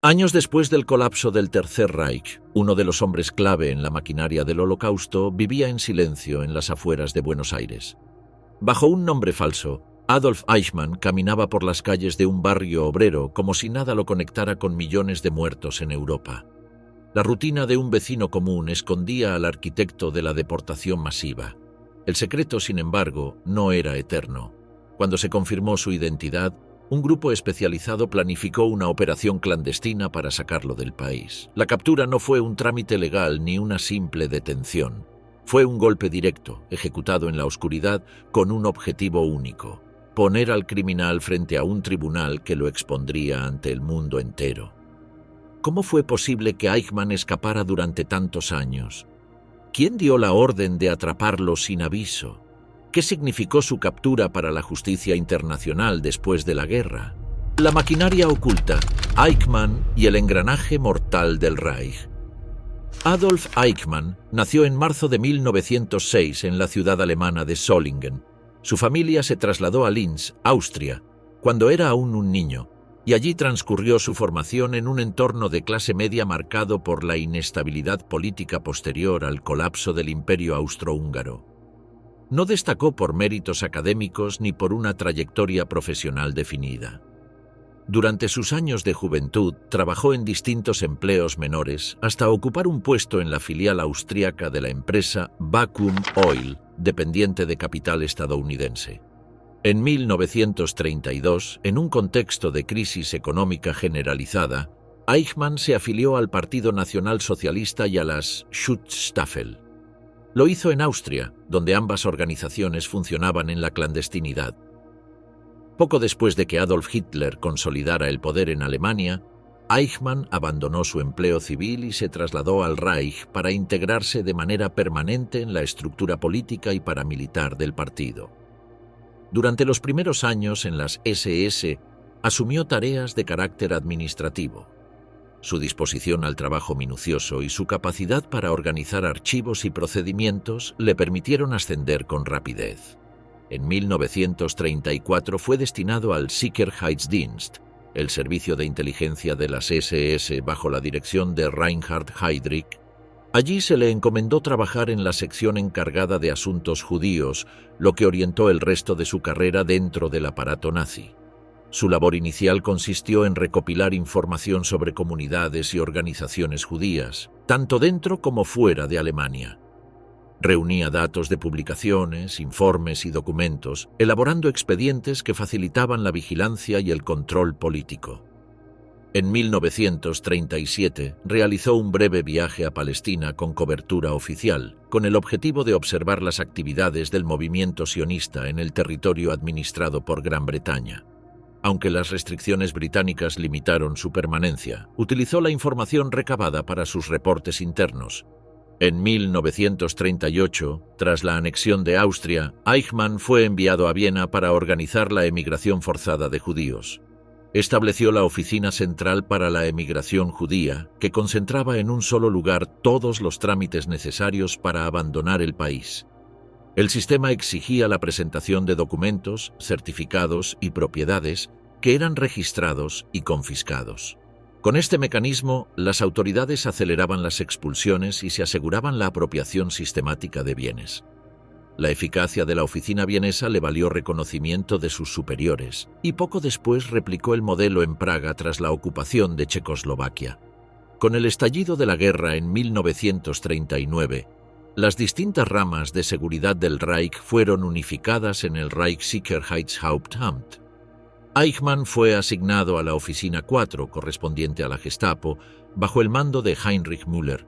Años después del colapso del Tercer Reich, uno de los hombres clave en la maquinaria del Holocausto vivía en silencio en las afueras de Buenos Aires. Bajo un nombre falso, Adolf Eichmann caminaba por las calles de un barrio obrero como si nada lo conectara con millones de muertos en Europa. La rutina de un vecino común escondía al arquitecto de la deportación masiva. El secreto, sin embargo, no era eterno. Cuando se confirmó su identidad, un grupo especializado planificó una operación clandestina para sacarlo del país. La captura no fue un trámite legal ni una simple detención. Fue un golpe directo, ejecutado en la oscuridad, con un objetivo único: poner al criminal frente a un tribunal que lo expondría ante el mundo entero. ¿Cómo fue posible que Eichmann escapara durante tantos años? ¿Quién dio la orden de atraparlo sin aviso? ¿Qué significó su captura para la justicia internacional después de la guerra? La maquinaria oculta, Eichmann y el engranaje mortal del Reich. Adolf Eichmann nació en marzo de 1906 en la ciudad alemana de Solingen. Su familia se trasladó a Linz, Austria, cuando era aún un niño, y allí transcurrió su formación en un entorno de clase media marcado por la inestabilidad política posterior al colapso del Imperio austrohúngaro. No destacó por méritos académicos ni por una trayectoria profesional definida. Durante sus años de juventud trabajó en distintos empleos menores hasta ocupar un puesto en la filial austríaca de la empresa Vacuum Oil, dependiente de capital estadounidense. En 1932, en un contexto de crisis económica generalizada, Eichmann se afilió al Partido Nacional Socialista y a las Schutzstaffel. Lo hizo en Austria, donde ambas organizaciones funcionaban en la clandestinidad. Poco después de que Adolf Hitler consolidara el poder en Alemania, Eichmann abandonó su empleo civil y se trasladó al Reich para integrarse de manera permanente en la estructura política y paramilitar del partido. Durante los primeros años en las SS, asumió tareas de carácter administrativo. Su disposición al trabajo minucioso y su capacidad para organizar archivos y procedimientos le permitieron ascender con rapidez. En 1934 fue destinado al Sicherheitsdienst, el servicio de inteligencia de las SS bajo la dirección de Reinhard Heydrich. Allí se le encomendó trabajar en la sección encargada de asuntos judíos, lo que orientó el resto de su carrera dentro del aparato nazi. Su labor inicial consistió en recopilar información sobre comunidades y organizaciones judías, tanto dentro como fuera de Alemania. Reunía datos de publicaciones, informes y documentos, elaborando expedientes que facilitaban la vigilancia y el control político. En 1937 realizó un breve viaje a Palestina con cobertura oficial, con el objetivo de observar las actividades del movimiento sionista en el territorio administrado por Gran Bretaña. Aunque las restricciones británicas limitaron su permanencia, utilizó la información recabada para sus reportes internos. En 1938, tras la anexión de Austria, Eichmann fue enviado a Viena para organizar la emigración forzada de judíos. Estableció la Oficina Central para la Emigración Judía, que concentraba en un solo lugar todos los trámites necesarios para abandonar el país. El sistema exigía la presentación de documentos, certificados y propiedades que eran registrados y confiscados. Con este mecanismo, las autoridades aceleraban las expulsiones y se aseguraban la apropiación sistemática de bienes. La eficacia de la oficina vienesa le valió reconocimiento de sus superiores, y poco después replicó el modelo en Praga tras la ocupación de Checoslovaquia. Con el estallido de la guerra en 1939, las distintas ramas de seguridad del Reich fueron unificadas en el Reichssicherheitshauptamt. Eichmann fue asignado a la Oficina 4, correspondiente a la Gestapo, bajo el mando de Heinrich Müller.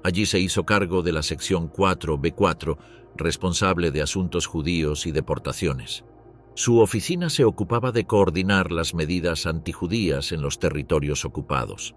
Allí se hizo cargo de la sección 4B4, responsable de asuntos judíos y deportaciones. Su oficina se ocupaba de coordinar las medidas antijudías en los territorios ocupados.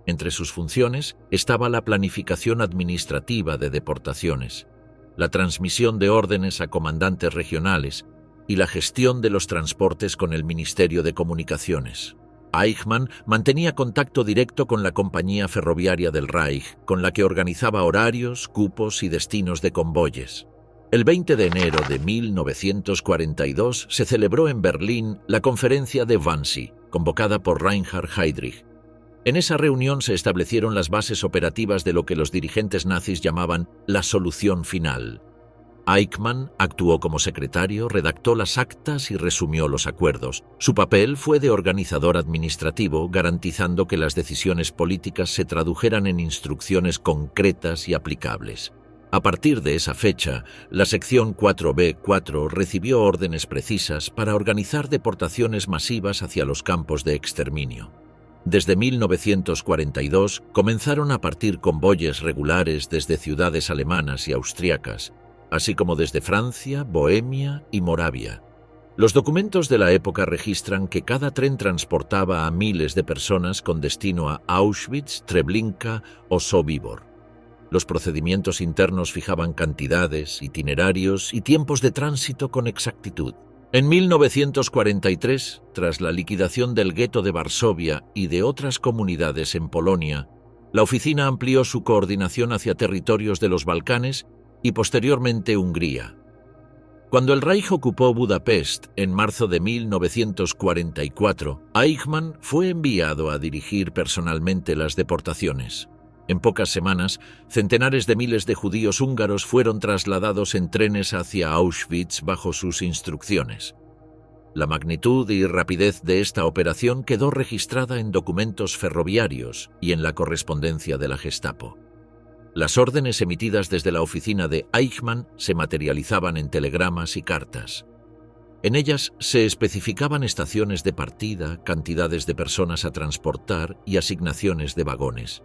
Entre sus funciones estaba la planificación administrativa de deportaciones, la transmisión de órdenes a comandantes regionales y la gestión de los transportes con el Ministerio de Comunicaciones. Eichmann mantenía contacto directo con la compañía ferroviaria del Reich, con la que organizaba horarios, cupos y destinos de convoyes. El 20 de enero de 1942 se celebró en Berlín la conferencia de Wannsee, convocada por Reinhard Heydrich. En esa reunión se establecieron las bases operativas de lo que los dirigentes nazis llamaban la solución final. Eichmann actuó como secretario, redactó las actas y resumió los acuerdos. Su papel fue de organizador administrativo, garantizando que las decisiones políticas se tradujeran en instrucciones concretas y aplicables. A partir de esa fecha, la sección 4B4 recibió órdenes precisas para organizar deportaciones masivas hacia los campos de exterminio. Desde 1942 comenzaron a partir convoyes regulares desde ciudades alemanas y austriacas, así como desde Francia, Bohemia y Moravia. Los documentos de la época registran que cada tren transportaba a miles de personas con destino a Auschwitz, Treblinka o Sobibor. Los procedimientos internos fijaban cantidades, itinerarios y tiempos de tránsito con exactitud. En 1943, tras la liquidación del gueto de Varsovia y de otras comunidades en Polonia, la oficina amplió su coordinación hacia territorios de los Balcanes y posteriormente Hungría. Cuando el Reich ocupó Budapest en marzo de 1944, Eichmann fue enviado a dirigir personalmente las deportaciones. En pocas semanas, centenares de miles de judíos húngaros fueron trasladados en trenes hacia Auschwitz bajo sus instrucciones. La magnitud y rapidez de esta operación quedó registrada en documentos ferroviarios y en la correspondencia de la Gestapo. Las órdenes emitidas desde la oficina de Eichmann se materializaban en telegramas y cartas. En ellas se especificaban estaciones de partida, cantidades de personas a transportar y asignaciones de vagones.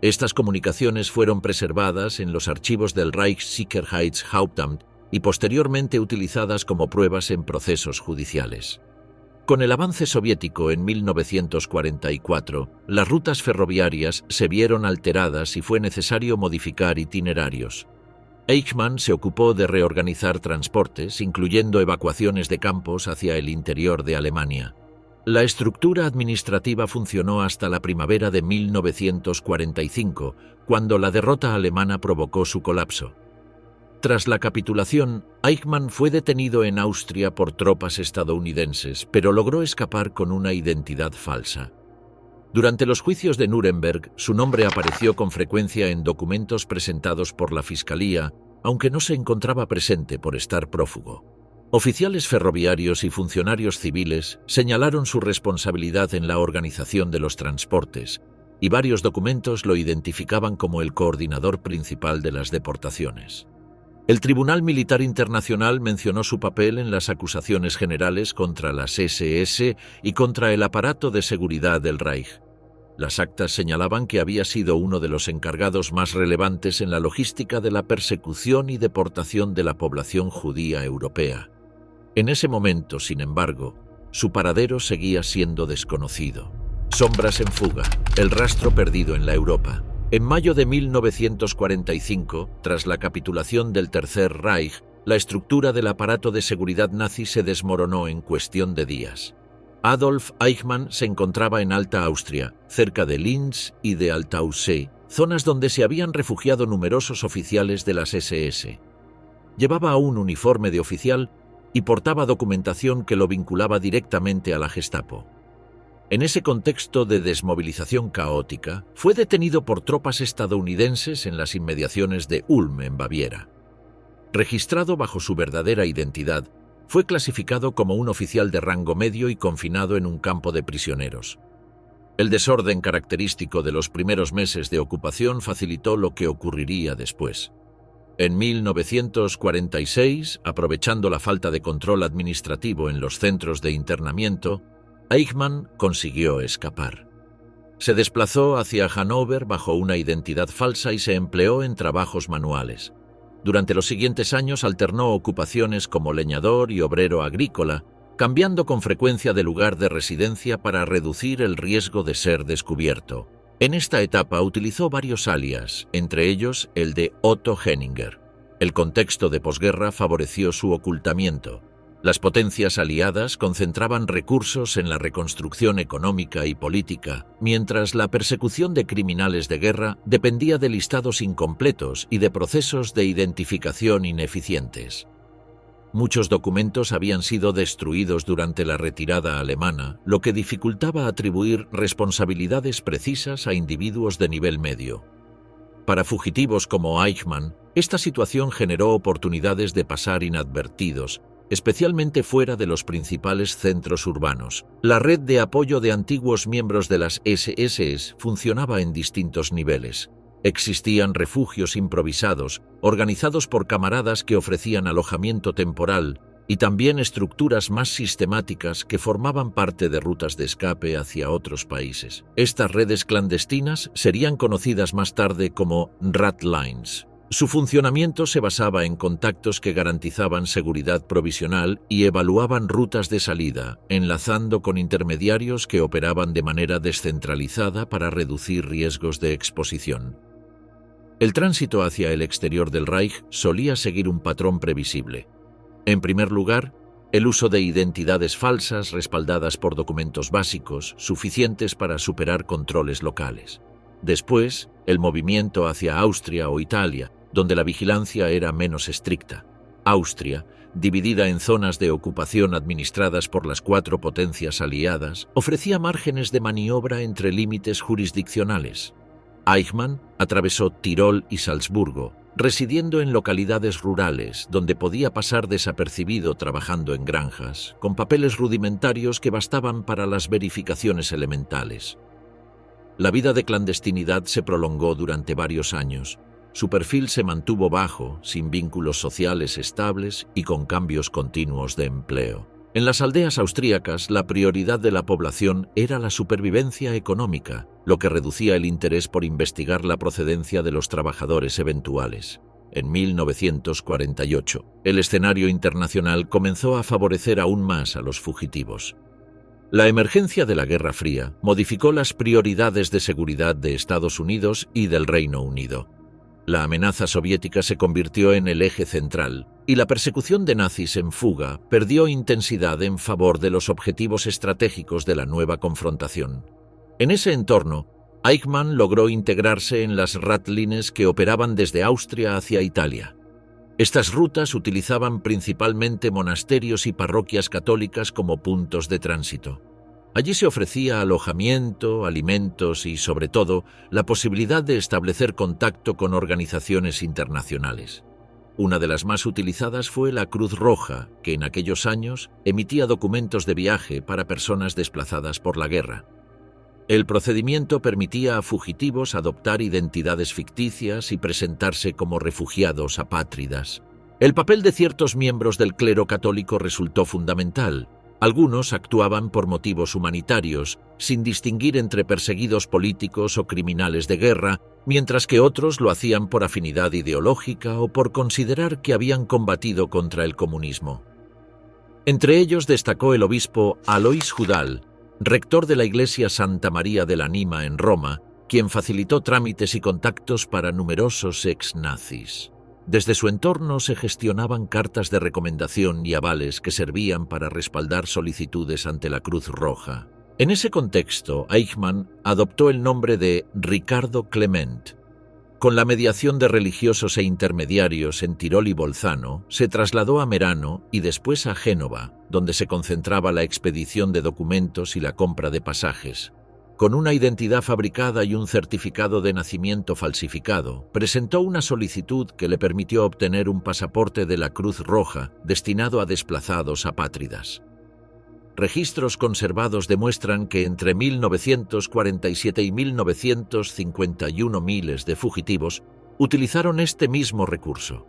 Estas comunicaciones fueron preservadas en los archivos del Reichssicherheitshauptamt y posteriormente utilizadas como pruebas en procesos judiciales. Con el avance soviético en 1944, las rutas ferroviarias se vieron alteradas y fue necesario modificar itinerarios. Eichmann se ocupó de reorganizar transportes, incluyendo evacuaciones de campos hacia el interior de Alemania. La estructura administrativa funcionó hasta la primavera de 1945, cuando la derrota alemana provocó su colapso. Tras la capitulación, Eichmann fue detenido en Austria por tropas estadounidenses, pero logró escapar con una identidad falsa. Durante los juicios de Nuremberg, su nombre apareció con frecuencia en documentos presentados por la Fiscalía, aunque no se encontraba presente por estar prófugo. Oficiales ferroviarios y funcionarios civiles señalaron su responsabilidad en la organización de los transportes, y varios documentos lo identificaban como el coordinador principal de las deportaciones. El Tribunal Militar Internacional mencionó su papel en las acusaciones generales contra las SS y contra el aparato de seguridad del Reich. Las actas señalaban que había sido uno de los encargados más relevantes en la logística de la persecución y deportación de la población judía europea. En ese momento, sin embargo, su paradero seguía siendo desconocido. Sombras en fuga, el rastro perdido en la Europa. En mayo de 1945, tras la capitulación del Tercer Reich, la estructura del aparato de seguridad nazi se desmoronó en cuestión de días. Adolf Eichmann se encontraba en Alta Austria, cerca de Linz y de Altaussee, zonas donde se habían refugiado numerosos oficiales de las SS. Llevaba un uniforme de oficial y portaba documentación que lo vinculaba directamente a la Gestapo. En ese contexto de desmovilización caótica, fue detenido por tropas estadounidenses en las inmediaciones de Ulm, en Baviera. Registrado bajo su verdadera identidad, fue clasificado como un oficial de rango medio y confinado en un campo de prisioneros. El desorden característico de los primeros meses de ocupación facilitó lo que ocurriría después. En 1946, aprovechando la falta de control administrativo en los centros de internamiento, Eichmann consiguió escapar. Se desplazó hacia Hannover bajo una identidad falsa y se empleó en trabajos manuales. Durante los siguientes años alternó ocupaciones como leñador y obrero agrícola, cambiando con frecuencia de lugar de residencia para reducir el riesgo de ser descubierto. En esta etapa utilizó varios alias, entre ellos el de Otto Henninger. El contexto de posguerra favoreció su ocultamiento. Las potencias aliadas concentraban recursos en la reconstrucción económica y política, mientras la persecución de criminales de guerra dependía de listados incompletos y de procesos de identificación ineficientes. Muchos documentos habían sido destruidos durante la retirada alemana, lo que dificultaba atribuir responsabilidades precisas a individuos de nivel medio. Para fugitivos como Eichmann, esta situación generó oportunidades de pasar inadvertidos, especialmente fuera de los principales centros urbanos. La red de apoyo de antiguos miembros de las SS funcionaba en distintos niveles. Existían refugios improvisados, organizados por camaradas que ofrecían alojamiento temporal, y también estructuras más sistemáticas que formaban parte de rutas de escape hacia otros países. Estas redes clandestinas serían conocidas más tarde como Ratlines. Su funcionamiento se basaba en contactos que garantizaban seguridad provisional y evaluaban rutas de salida, enlazando con intermediarios que operaban de manera descentralizada para reducir riesgos de exposición. El tránsito hacia el exterior del Reich solía seguir un patrón previsible. En primer lugar, el uso de identidades falsas respaldadas por documentos básicos, suficientes para superar controles locales. Después, el movimiento hacia Austria o Italia, donde la vigilancia era menos estricta. Austria, dividida en zonas de ocupación administradas por las 4 potencias aliadas, ofrecía márgenes de maniobra entre límites jurisdiccionales. Eichmann atravesó Tirol y Salzburgo, residiendo en localidades rurales donde podía pasar desapercibido trabajando en granjas, con papeles rudimentarios que bastaban para las verificaciones elementales. La vida de clandestinidad se prolongó durante varios años. Su perfil se mantuvo bajo, sin vínculos sociales estables y con cambios continuos de empleo. En las aldeas austríacas, la prioridad de la población era la supervivencia económica, lo que reducía el interés por investigar la procedencia de los trabajadores eventuales. En 1948, el escenario internacional comenzó a favorecer aún más a los fugitivos. La emergencia de la Guerra Fría modificó las prioridades de seguridad de Estados Unidos y del Reino Unido. La amenaza soviética se convirtió en el eje central, y la persecución de nazis en fuga perdió intensidad en favor de los objetivos estratégicos de la nueva confrontación. En ese entorno, Eichmann logró integrarse en las Ratlines que operaban desde Austria hacia Italia. Estas rutas utilizaban principalmente monasterios y parroquias católicas como puntos de tránsito. Allí se ofrecía alojamiento, alimentos y, sobre todo, la posibilidad de establecer contacto con organizaciones internacionales. Una de las más utilizadas fue la Cruz Roja, que en aquellos años emitía documentos de viaje para personas desplazadas por la guerra. El procedimiento permitía a fugitivos adoptar identidades ficticias y presentarse como refugiados apátridas. El papel de ciertos miembros del clero católico resultó fundamental. Algunos actuaban por motivos humanitarios, sin distinguir entre perseguidos políticos o criminales de guerra, mientras que otros lo hacían por afinidad ideológica o por considerar que habían combatido contra el comunismo. Entre ellos destacó el obispo Alois Hudal, rector de la iglesia Santa María de la Nima en Roma, quien facilitó trámites y contactos para numerosos ex-nazis. Desde su entorno se gestionaban cartas de recomendación y avales que servían para respaldar solicitudes ante la Cruz Roja. En ese contexto, Eichmann adoptó el nombre de Ricardo Clement. Con la mediación de religiosos e intermediarios en Tirol y Bolzano, se trasladó a Merano y después a Génova, donde se concentraba la expedición de documentos y la compra de pasajes. Con una identidad fabricada y un certificado de nacimiento falsificado, presentó una solicitud que le permitió obtener un pasaporte de la Cruz Roja destinado a desplazados apátridas. Registros conservados demuestran que entre 1947 y 1951 miles de fugitivos utilizaron este mismo recurso.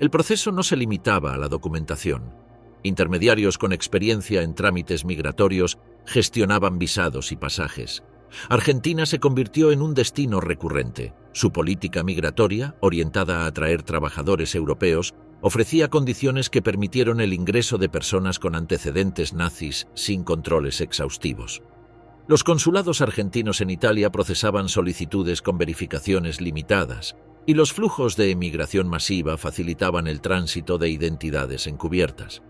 El proceso no se limitaba a la documentación. Intermediarios con experiencia en trámites migratorios gestionaban visados y pasajes. Argentina se convirtió en un destino recurrente. Su política migratoria, orientada a atraer trabajadores europeos, ofrecía condiciones que permitieron el ingreso de personas con antecedentes nazis sin controles exhaustivos. Los consulados argentinos en Italia procesaban solicitudes con verificaciones limitadas, y los flujos de emigración masiva facilitaban el tránsito de identidades encubiertas.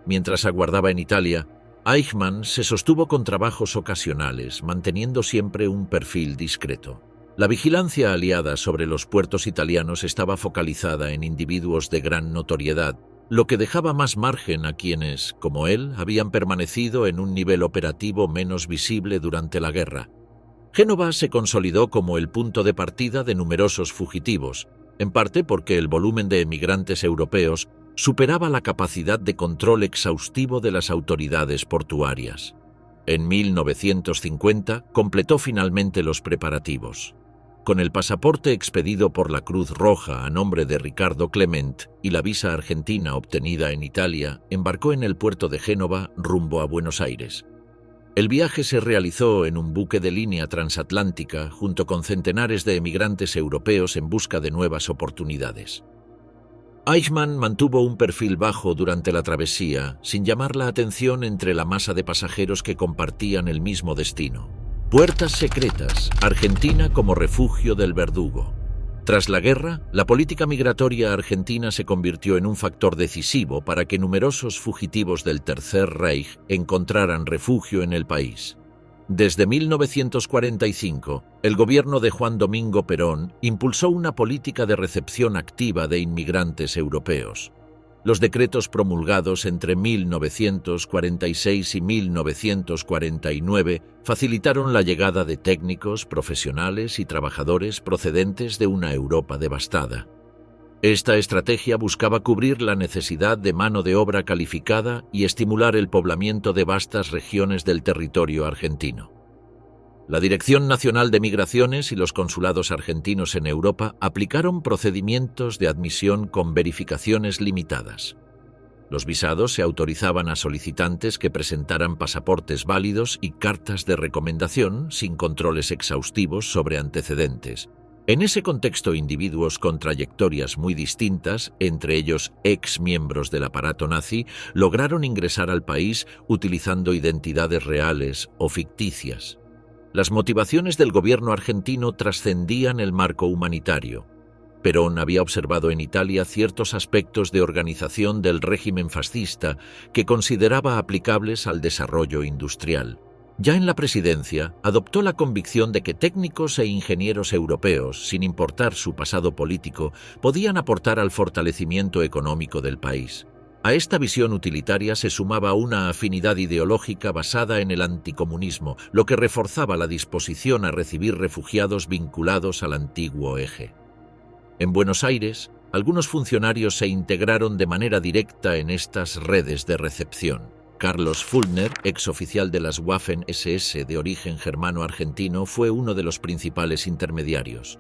Mientras aguardaba en Italia, Eichmann se sostuvo con trabajos ocasionales, manteniendo siempre un perfil discreto. La vigilancia aliada sobre los puertos italianos estaba focalizada en individuos de gran notoriedad, lo que dejaba más margen a quienes, como él, habían permanecido en un nivel operativo menos visible durante la guerra. Génova se consolidó como el punto de partida de numerosos fugitivos, en parte porque el volumen de emigrantes europeos superaba la capacidad de control exhaustivo de las autoridades portuarias. En 1950 completó finalmente los preparativos. Con el pasaporte expedido por la Cruz Roja a nombre de Ricardo Clement y la visa argentina obtenida en Italia, embarcó en el puerto de Génova rumbo a Buenos Aires. El viaje se realizó en un buque de línea transatlántica junto con centenares de emigrantes europeos en busca de nuevas oportunidades. Eichmann mantuvo un perfil bajo durante la travesía, sin llamar la atención entre la masa de pasajeros que compartían el mismo destino. Puertas secretas, Argentina como refugio del verdugo. Tras la guerra, la política migratoria argentina se convirtió en un factor decisivo para que numerosos fugitivos del Tercer Reich encontraran refugio en el país. Desde 1945, el gobierno de Juan Domingo Perón impulsó una política de recepción activa de inmigrantes europeos. Los decretos promulgados entre 1946 y 1949 facilitaron la llegada de técnicos, profesionales y trabajadores procedentes de una Europa devastada. Esta estrategia buscaba cubrir la necesidad de mano de obra calificada y estimular el poblamiento de vastas regiones del territorio argentino. La Dirección Nacional de Migraciones y los consulados argentinos en Europa aplicaron procedimientos de admisión con verificaciones limitadas. Los visados se autorizaban a solicitantes que presentaran pasaportes válidos y cartas de recomendación sin controles exhaustivos sobre antecedentes. En ese contexto, individuos con trayectorias muy distintas, entre ellos ex miembros del aparato nazi, lograron ingresar al país utilizando identidades reales o ficticias. Las motivaciones del gobierno argentino trascendían el marco humanitario. Perón había observado en Italia ciertos aspectos de organización del régimen fascista que consideraba aplicables al desarrollo industrial. Ya en la presidencia, adoptó la convicción de que técnicos e ingenieros europeos, sin importar su pasado político, podían aportar al fortalecimiento económico del país. A esta visión utilitaria se sumaba una afinidad ideológica basada en el anticomunismo, lo que reforzaba la disposición a recibir refugiados vinculados al antiguo eje. En Buenos Aires, algunos funcionarios se integraron de manera directa en estas redes de recepción. Carlos Fulner, exoficial de las Waffen-SS de origen germano-argentino, fue uno de los principales intermediarios.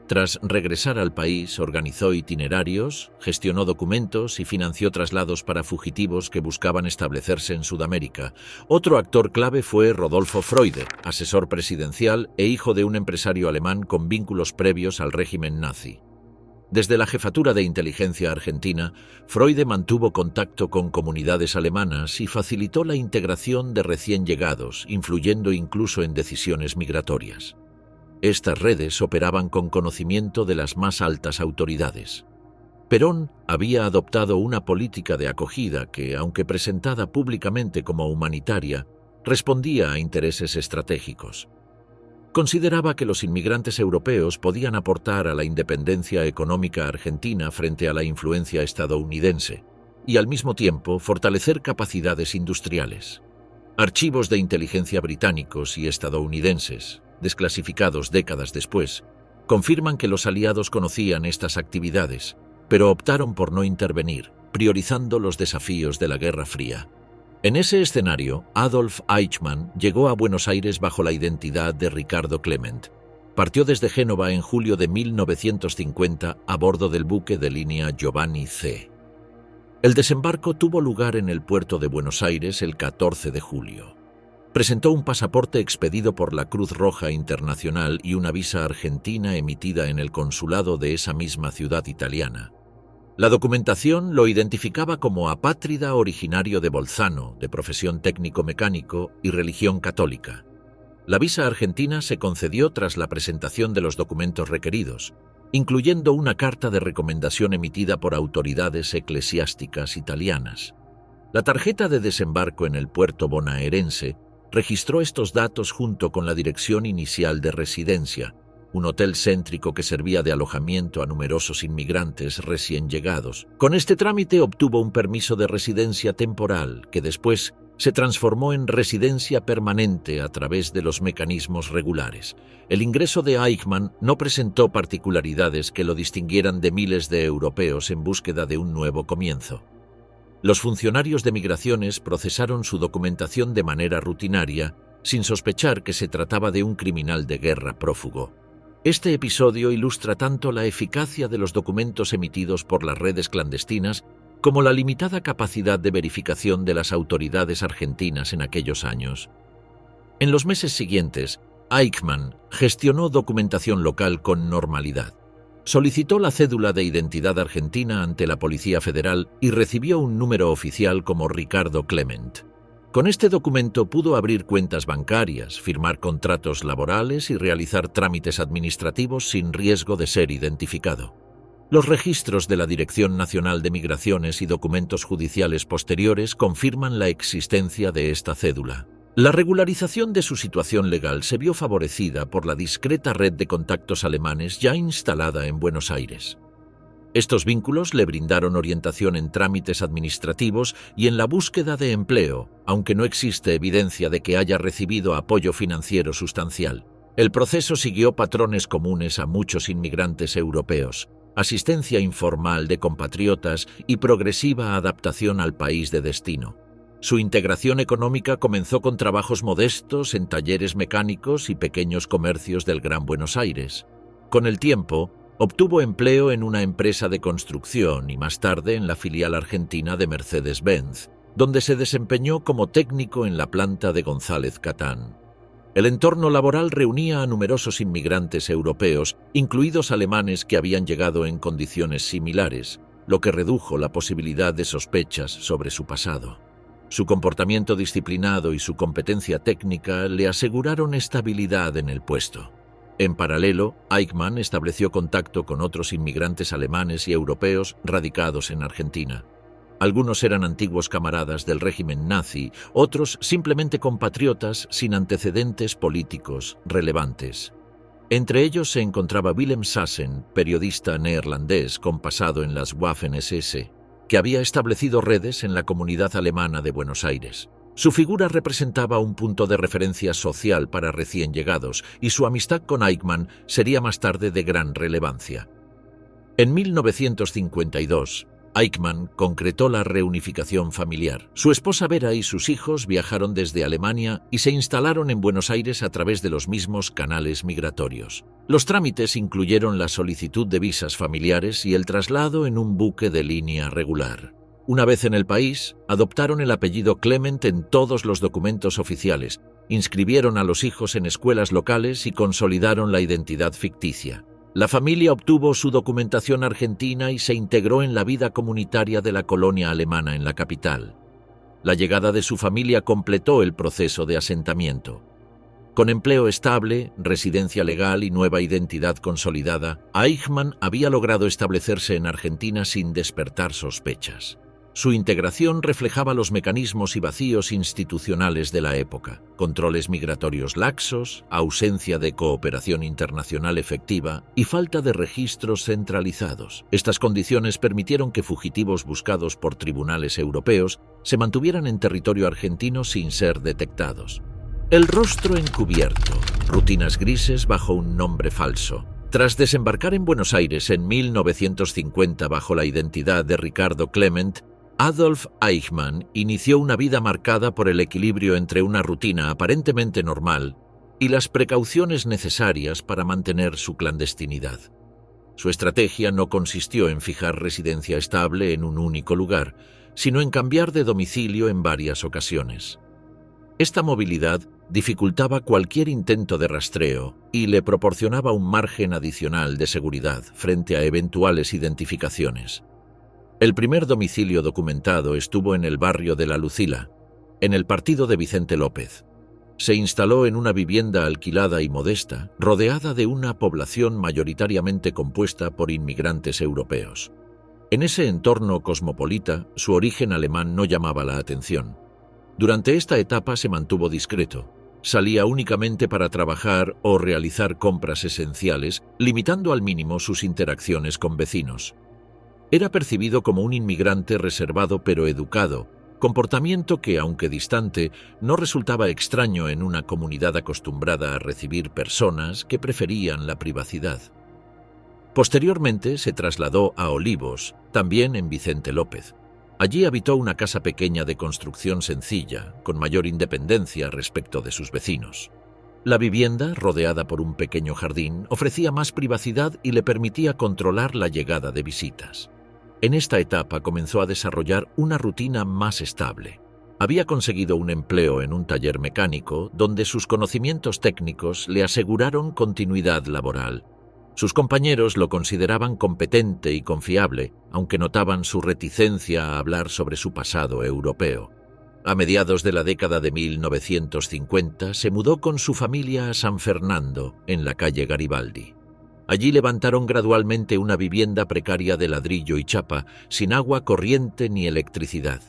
Tras regresar al país, organizó itinerarios, gestionó documentos y financió traslados para fugitivos que buscaban establecerse en Sudamérica. Otro actor clave fue Rodolfo Freude, asesor presidencial e hijo de un empresario alemán con vínculos previos al régimen nazi. Desde la jefatura de inteligencia argentina, Freude mantuvo contacto con comunidades alemanas y facilitó la integración de recién llegados, influyendo incluso en decisiones migratorias. Estas redes operaban con conocimiento de las más altas autoridades. Perón había adoptado una política de acogida que, aunque presentada públicamente como humanitaria, respondía a intereses estratégicos. Consideraba que los inmigrantes europeos podían aportar a la independencia económica argentina frente a la influencia estadounidense y, al mismo tiempo, fortalecer capacidades industriales. Archivos de inteligencia británicos y estadounidenses, desclasificados décadas después, confirman que los aliados conocían estas actividades, pero optaron por no intervenir, priorizando los desafíos de la Guerra Fría. En ese escenario, Adolf Eichmann llegó a Buenos Aires bajo la identidad de Ricardo Clement. Partió desde Génova en julio de 1950 a bordo del buque de línea Giovanni C. El desembarco tuvo lugar en el puerto de Buenos Aires el 14 de julio. Presentó un pasaporte expedido por la Cruz Roja Internacional y una visa argentina emitida en el consulado de esa misma ciudad italiana. La documentación lo identificaba como apátrida originario de Bolzano, de profesión técnico-mecánico y religión católica. La visa argentina se concedió tras la presentación de los documentos requeridos, incluyendo una carta de recomendación emitida por autoridades eclesiásticas italianas. La tarjeta de desembarco en el puerto bonaerense registró estos datos junto con la dirección inicial de residencia, un hotel céntrico que servía de alojamiento a numerosos inmigrantes recién llegados. Con este trámite obtuvo un permiso de residencia temporal que después se transformó en residencia permanente a través de los mecanismos regulares. El ingreso de Eichmann no presentó particularidades que lo distinguieran de miles de europeos en búsqueda de un nuevo comienzo. Los funcionarios de migraciones procesaron su documentación de manera rutinaria, sin sospechar que se trataba de un criminal de guerra prófugo. Este episodio ilustra tanto la eficacia de los documentos emitidos por las redes clandestinas como la limitada capacidad de verificación de las autoridades argentinas en aquellos años. En los meses siguientes, Eichmann gestionó documentación local con normalidad. Solicitó la cédula de identidad argentina ante la Policía Federal y recibió un número oficial como Ricardo Clement. Con este documento pudo abrir cuentas bancarias, firmar contratos laborales y realizar trámites administrativos sin riesgo de ser identificado. Los registros de la Dirección Nacional de Migraciones y documentos judiciales posteriores confirman la existencia de esta cédula. La regularización de su situación legal se vio favorecida por la discreta red de contactos alemanes ya instalada en Buenos Aires. Estos vínculos le brindaron orientación en trámites administrativos y en la búsqueda de empleo, aunque no existe evidencia de que haya recibido apoyo financiero sustancial. El proceso siguió patrones comunes a muchos inmigrantes europeos: asistencia informal de compatriotas y progresiva adaptación al país de destino. Su integración económica comenzó con trabajos modestos en talleres mecánicos y pequeños comercios del Gran Buenos Aires. Con el tiempo, obtuvo empleo en una empresa de construcción y más tarde en la filial argentina de Mercedes-Benz, donde se desempeñó como técnico en la planta de González Catán. El entorno laboral reunía a numerosos inmigrantes europeos, incluidos alemanes que habían llegado en condiciones similares, lo que redujo la posibilidad de sospechas sobre su pasado. Su comportamiento disciplinado y su competencia técnica le aseguraron estabilidad en el puesto. En paralelo, Eichmann estableció contacto con otros inmigrantes alemanes y europeos radicados en Argentina. Algunos eran antiguos camaradas del régimen nazi, otros simplemente compatriotas sin antecedentes políticos relevantes. Entre ellos se encontraba Willem Sassen, periodista neerlandés con pasado en las Waffen-SS, que había establecido redes en la comunidad alemana de Buenos Aires. Su figura representaba un punto de referencia social para recién llegados, y su amistad con Eichmann sería más tarde de gran relevancia. En 1952, Eichmann concretó la reunificación familiar. Su esposa Vera y sus hijos viajaron desde Alemania y se instalaron en Buenos Aires a través de los mismos canales migratorios. Los trámites incluyeron la solicitud de visas familiares y el traslado en un buque de línea regular. Una vez en el país, adoptaron el apellido Clement en todos los documentos oficiales, inscribieron a los hijos en escuelas locales y consolidaron la identidad ficticia. La familia obtuvo su documentación argentina y se integró en la vida comunitaria de la colonia alemana en la capital. La llegada de su familia completó el proceso de asentamiento. Con empleo estable, residencia legal y nueva identidad consolidada, Eichmann había logrado establecerse en Argentina sin despertar sospechas. Su integración reflejaba los mecanismos y vacíos institucionales de la época: controles migratorios laxos, ausencia de cooperación internacional efectiva y falta de registros centralizados. Estas condiciones permitieron que fugitivos buscados por tribunales europeos se mantuvieran en territorio argentino sin ser detectados. El rostro encubierto, rutinas grises bajo un nombre falso. Tras desembarcar en Buenos Aires en 1950 bajo la identidad de Ricardo Clement, Adolf Eichmann inició una vida marcada por el equilibrio entre una rutina aparentemente normal y las precauciones necesarias para mantener su clandestinidad. Su estrategia no consistió en fijar residencia estable en un único lugar, sino en cambiar de domicilio en varias ocasiones. Esta movilidad dificultaba cualquier intento de rastreo y le proporcionaba un margen adicional de seguridad frente a eventuales identificaciones. El primer domicilio documentado estuvo en el barrio de La Lucila, en el partido de Vicente López. Se instaló en una vivienda alquilada y modesta, rodeada de una población mayoritariamente compuesta por inmigrantes europeos. En ese entorno cosmopolita, su origen alemán no llamaba la atención. Durante esta etapa se mantuvo discreto. Salía únicamente para trabajar o realizar compras esenciales, limitando al mínimo sus interacciones con vecinos. Era percibido como un inmigrante reservado pero educado, comportamiento que, aunque distante, no resultaba extraño en una comunidad acostumbrada a recibir personas que preferían la privacidad. Posteriormente se trasladó a Olivos, también en Vicente López. Allí habitó una casa pequeña de construcción sencilla, con mayor independencia respecto de sus vecinos. La vivienda, rodeada por un pequeño jardín, ofrecía más privacidad y le permitía controlar la llegada de visitas. En esta etapa comenzó a desarrollar una rutina más estable. Había conseguido un empleo en un taller mecánico donde sus conocimientos técnicos le aseguraron continuidad laboral. Sus compañeros lo consideraban competente y confiable, aunque notaban su reticencia a hablar sobre su pasado europeo. A mediados de la década de 1950 se mudó con su familia a San Fernando, en la calle Garibaldi. Allí levantaron gradualmente una vivienda precaria de ladrillo y chapa, sin agua corriente ni electricidad.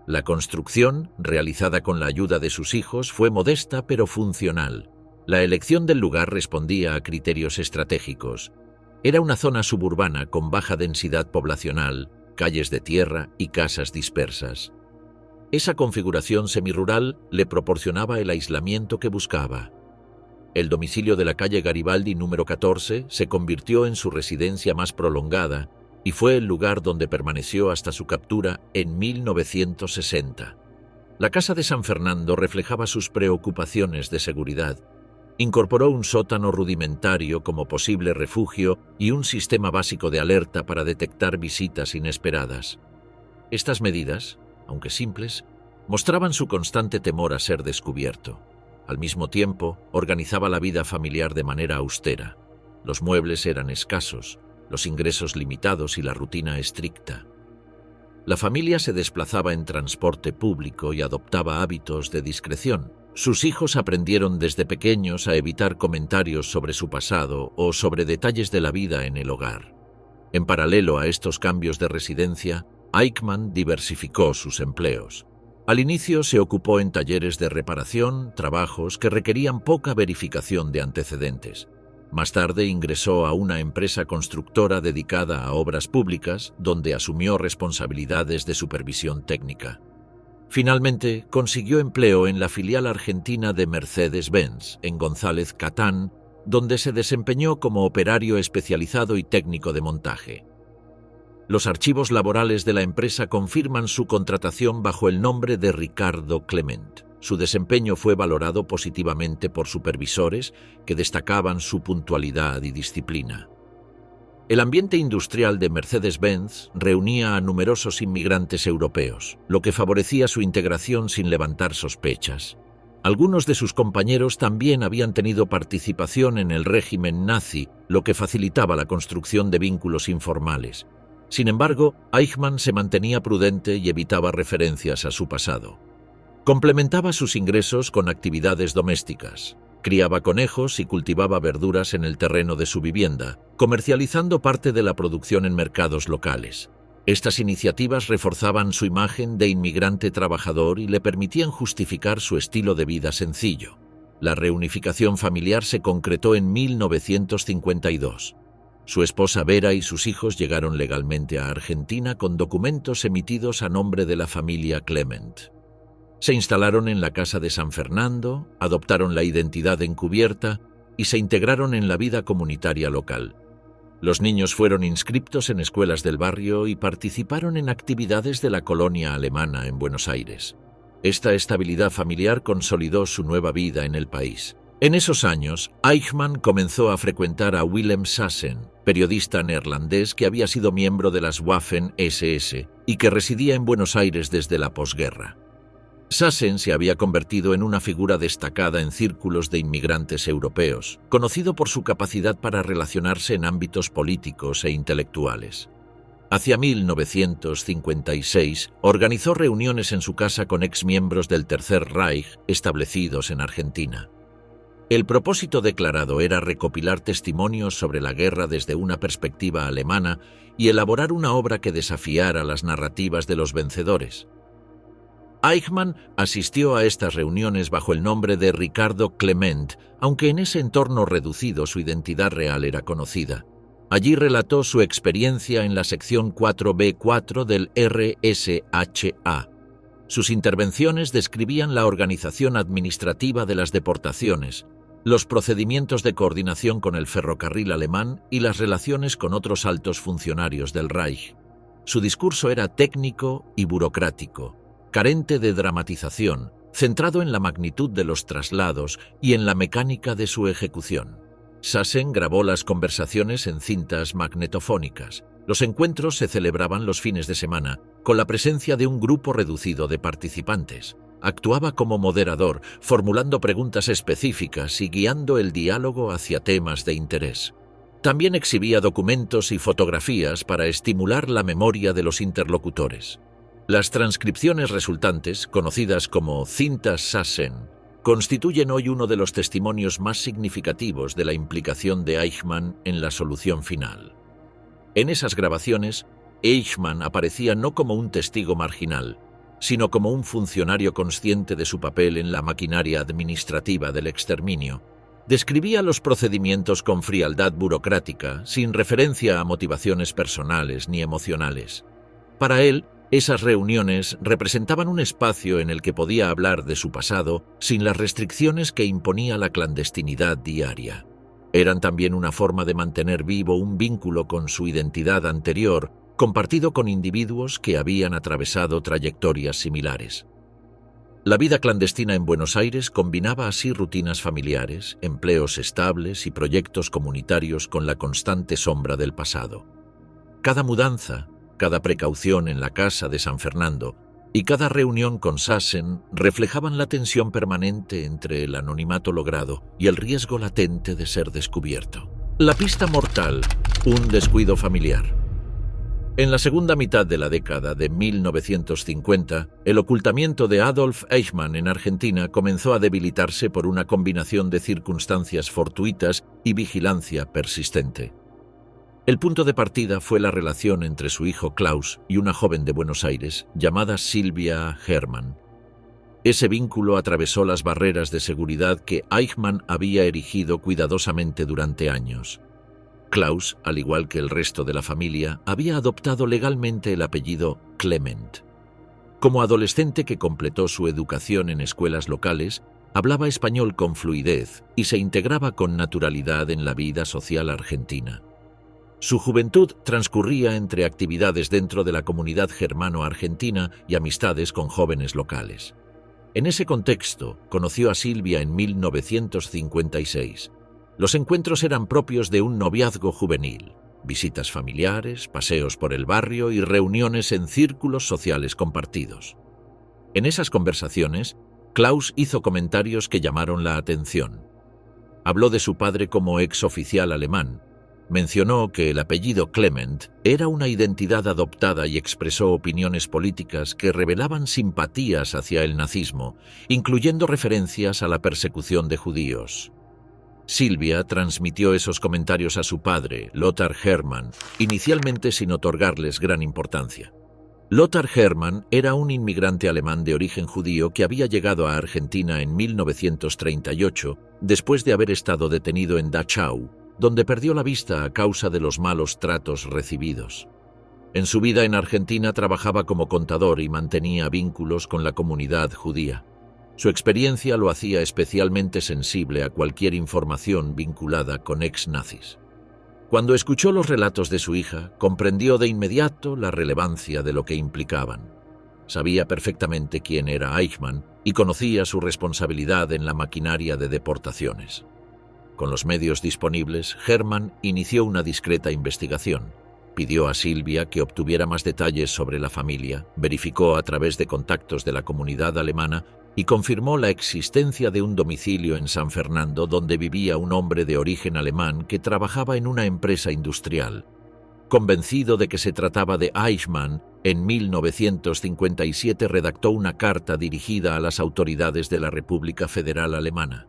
La construcción, realizada con la ayuda de sus hijos, fue modesta pero funcional. La elección del lugar respondía a criterios estratégicos. Era una zona suburbana con baja densidad poblacional, calles de tierra y casas dispersas. Esa configuración semirural le proporcionaba el aislamiento que buscaba. El domicilio de la calle Garibaldi número 14 se convirtió en su residencia más prolongada y fue el lugar donde permaneció hasta su captura en 1960. La casa de San Fernando reflejaba sus preocupaciones de seguridad. Incorporó un sótano rudimentario como posible refugio y un sistema básico de alerta para detectar visitas inesperadas. Estas medidas, aunque simples, mostraban su constante temor a ser descubierto. Al mismo tiempo, organizaba la vida familiar de manera austera. Los muebles eran escasos, los ingresos limitados y la rutina estricta. La familia se desplazaba en transporte público y adoptaba hábitos de discreción. Sus hijos aprendieron desde pequeños a evitar comentarios sobre su pasado o sobre detalles de la vida en el hogar. En paralelo a estos cambios de residencia, Eichmann diversificó sus empleos. Al inicio se ocupó en talleres de reparación, trabajos que requerían poca verificación de antecedentes. Más tarde ingresó a una empresa constructora dedicada a obras públicas, donde asumió responsabilidades de supervisión técnica. Finalmente, consiguió empleo en la filial argentina de Mercedes-Benz, en González Catán, donde se desempeñó como operario especializado y técnico de montaje. Los archivos laborales de la empresa confirman su contratación bajo el nombre de Ricardo Clement. Su desempeño fue valorado positivamente por supervisores que destacaban su puntualidad y disciplina. El ambiente industrial de Mercedes-Benz reunía a numerosos inmigrantes europeos, lo que favorecía su integración sin levantar sospechas. Algunos de sus compañeros también habían tenido participación en el régimen nazi, lo que facilitaba la construcción de vínculos informales. Sin embargo, Eichmann se mantenía prudente y evitaba referencias a su pasado. Complementaba sus ingresos con actividades domésticas. Criaba conejos y cultivaba verduras en el terreno de su vivienda, comercializando parte de la producción en mercados locales. Estas iniciativas reforzaban su imagen de inmigrante trabajador y le permitían justificar su estilo de vida sencillo. La reunificación familiar se concretó en 1952. Su esposa Vera y sus hijos llegaron legalmente a Argentina con documentos emitidos a nombre de la familia Clement. Se instalaron en la casa de San Fernando, adoptaron la identidad encubierta y se integraron en la vida comunitaria local. Los niños fueron inscriptos en escuelas del barrio y participaron en actividades de la colonia alemana en Buenos Aires. Esta estabilidad familiar consolidó su nueva vida en el país. En esos años, Eichmann comenzó a frecuentar a Willem Sassen, periodista neerlandés que había sido miembro de las Waffen-SS y que residía en Buenos Aires desde la posguerra. Sassen se había convertido en una figura destacada en círculos de inmigrantes europeos, conocido por su capacidad para relacionarse en ámbitos políticos e intelectuales. Hacia 1956, organizó reuniones en su casa con exmiembros del Tercer Reich establecidos en Argentina. El propósito declarado era recopilar testimonios sobre la guerra desde una perspectiva alemana y elaborar una obra que desafiara las narrativas de los vencedores. Eichmann asistió a estas reuniones bajo el nombre de Ricardo Clement, aunque en ese entorno reducido su identidad real era conocida. Allí relató su experiencia en la sección 4B4 del RSHA. Sus intervenciones describían la organización administrativa de las deportaciones, los procedimientos de coordinación con el ferrocarril alemán y las relaciones con otros altos funcionarios del Reich. Su discurso era técnico y burocrático, carente de dramatización, centrado en la magnitud de los traslados y en la mecánica de su ejecución. Sassen grabó las conversaciones en cintas magnetofónicas. Los encuentros se celebraban los fines de semana, con la presencia de un grupo reducido de participantes. Actuaba como moderador, formulando preguntas específicas y guiando el diálogo hacia temas de interés. También exhibía documentos y fotografías para estimular la memoria de los interlocutores. Las transcripciones resultantes, conocidas como cintas Sassen, constituyen hoy uno de los testimonios más significativos de la implicación de Eichmann en la solución final. En esas grabaciones, Eichmann aparecía no como un testigo marginal, sino como un funcionario consciente de su papel en la maquinaria administrativa del exterminio. Describía los procedimientos con frialdad burocrática, sin referencia a motivaciones personales ni emocionales. Para él, esas reuniones representaban un espacio en el que podía hablar de su pasado sin las restricciones que imponía la clandestinidad diaria. Eran también una forma de mantener vivo un vínculo con su identidad anterior, compartido con individuos que habían atravesado trayectorias similares. La vida clandestina en Buenos Aires combinaba así rutinas familiares, empleos estables y proyectos comunitarios con la constante sombra del pasado. Cada mudanza, cada precaución en la casa de San Fernando y cada reunión con Sassen reflejaban la tensión permanente entre el anonimato logrado y el riesgo latente de ser descubierto. La pista mortal, un descuido familiar. En la segunda mitad de la década de 1950, el ocultamiento de Adolf Eichmann en Argentina comenzó a debilitarse por una combinación de circunstancias fortuitas y vigilancia persistente. El punto de partida fue la relación entre su hijo Klaus y una joven de Buenos Aires llamada Silvia Hermann. Ese vínculo atravesó las barreras de seguridad que Eichmann había erigido cuidadosamente durante años. Klaus, al igual que el resto de la familia, había adoptado legalmente el apellido Clement. Como adolescente que completó su educación en escuelas locales, hablaba español con fluidez y se integraba con naturalidad en la vida social argentina. Su juventud transcurría entre actividades dentro de la comunidad germano-argentina y amistades con jóvenes locales. En ese contexto, conoció a Silvia en 1956. Los encuentros eran propios de un noviazgo juvenil, visitas familiares, paseos por el barrio y reuniones en círculos sociales compartidos. En esas conversaciones, Klaus hizo comentarios que llamaron la atención. Habló de su padre como exoficial alemán, mencionó que el apellido Clement era una identidad adoptada y expresó opiniones políticas que revelaban simpatías hacia el nazismo, incluyendo referencias a la persecución de judíos. Silvia transmitió esos comentarios a su padre, Lothar Hermann, inicialmente sin otorgarles gran importancia. Lothar Hermann era un inmigrante alemán de origen judío que había llegado a Argentina en 1938, después de haber estado detenido en Dachau, donde perdió la vista a causa de los malos tratos recibidos. En su vida en Argentina trabajaba como contador y mantenía vínculos con la comunidad judía. Su experiencia lo hacía especialmente sensible a cualquier información vinculada con ex-nazis. Cuando escuchó los relatos de su hija, comprendió de inmediato la relevancia de lo que implicaban. Sabía perfectamente quién era Eichmann y conocía su responsabilidad en la maquinaria de deportaciones. Con los medios disponibles, Hermann inició una discreta investigación. Pidió a Silvia que obtuviera más detalles sobre la familia, verificó a través de contactos de la comunidad alemana y confirmó la existencia de un domicilio en San Fernando donde vivía un hombre de origen alemán que trabajaba en una empresa industrial. Convencido de que se trataba de Eichmann, en 1957 redactó una carta dirigida a las autoridades de la República Federal Alemana.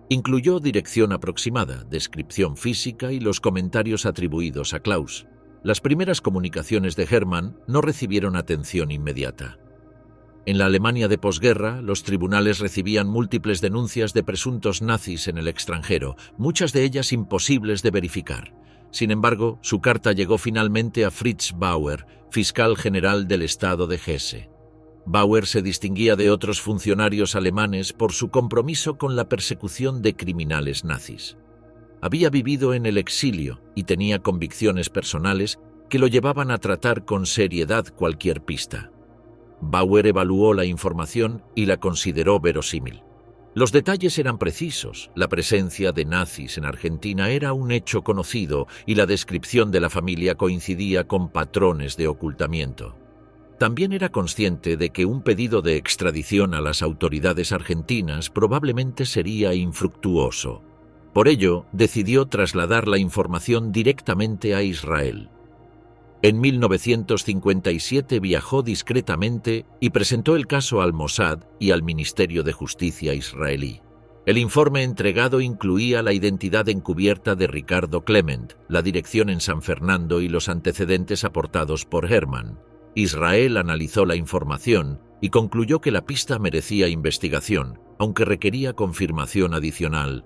Incluyó dirección aproximada, descripción física y los comentarios atribuidos a Klaus. Las primeras comunicaciones de Hermann no recibieron atención inmediata. En la Alemania de posguerra, los tribunales recibían múltiples denuncias de presuntos nazis en el extranjero, muchas de ellas imposibles de verificar. Sin embargo, su carta llegó finalmente a Fritz Bauer, fiscal general del estado de Hesse. Bauer se distinguía de otros funcionarios alemanes por su compromiso con la persecución de criminales nazis. Había vivido en el exilio y tenía convicciones personales que lo llevaban a tratar con seriedad cualquier pista. Bauer evaluó la información y la consideró verosímil. Los detalles eran precisos, la presencia de nazis en Argentina era un hecho conocido y la descripción de la familia coincidía con patrones de ocultamiento. También era consciente de que un pedido de extradición a las autoridades argentinas probablemente sería infructuoso. Por ello, decidió trasladar la información directamente a Israel. En 1957 viajó discretamente y presentó el caso al Mossad y al Ministerio de Justicia israelí. El informe entregado incluía la identidad encubierta de Ricardo Clement, la dirección en San Fernando y los antecedentes aportados por Herman. Israel analizó la información y concluyó que la pista merecía investigación, aunque requería confirmación adicional.